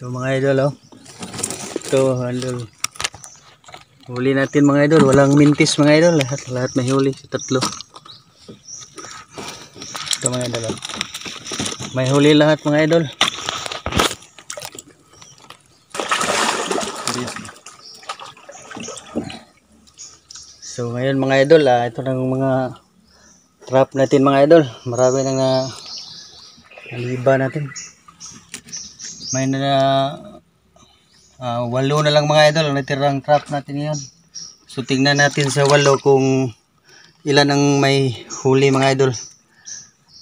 So mga idol, oh. Ito, idol. Huli natin mga idol. Walang mintis mga idol. Lahat may huli. Tatlo. Ito mga idol, oh. May huli lahat mga idol. So ngayon mga idol, ito ng mga trap natin mga idol. Marami nang naliba natin. May 8 na lang mga idol ang natirang trap natin ngayon. So tingnan natin sa 8 kung ilan ang may huli mga idol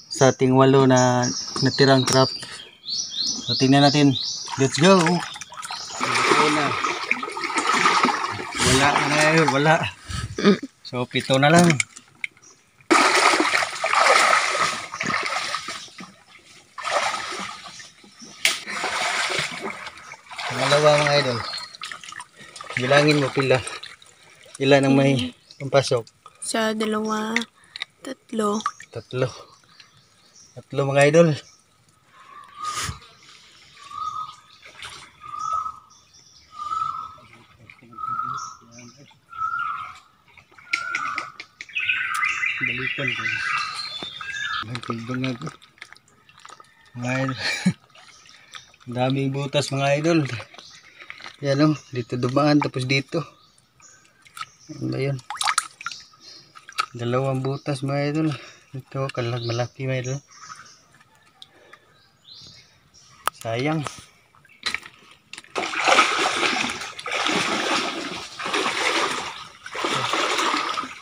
sa ating 8 na natirang trap. So tingnan natin. Let's go. Wala na ngayon, wala. So 7 na lang. Pangalawa mga idol. Bilangin mo pila. Ilan ang may pampasok? Sa 2, 3. 3 mga idol. Balikan ko. Nagpagbangan ko. Mga idol. Daming butas mga idol. Yan o. Dito dumaan tapos dito. Ano ba yun? 2 butas mga idol. Ito kalag malaki mga idol. Sayang.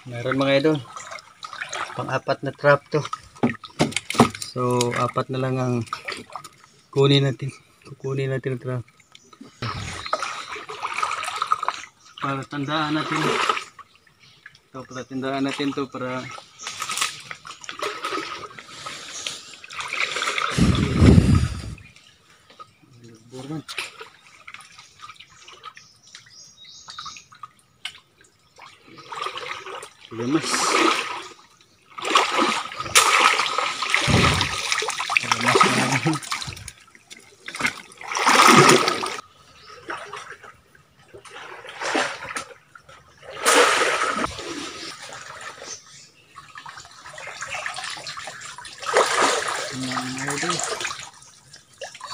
Meron mga idol. Pang-4 na trap to. So 4 na lang ang kukunin natin ang trap. Para tandaan natin. Ito para tandaan natin to para lemas.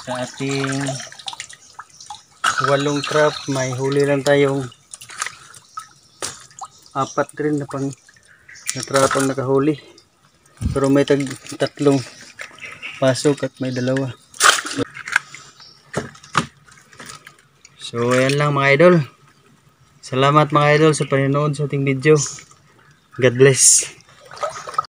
Sa ating 8 trap may huli lang tayong 4 rin na pang natrapang nakahuli, pero may 3 pasok at may 2. So ayan lang mga idol. Salamat mga idol sa panonood sa ating video. God bless.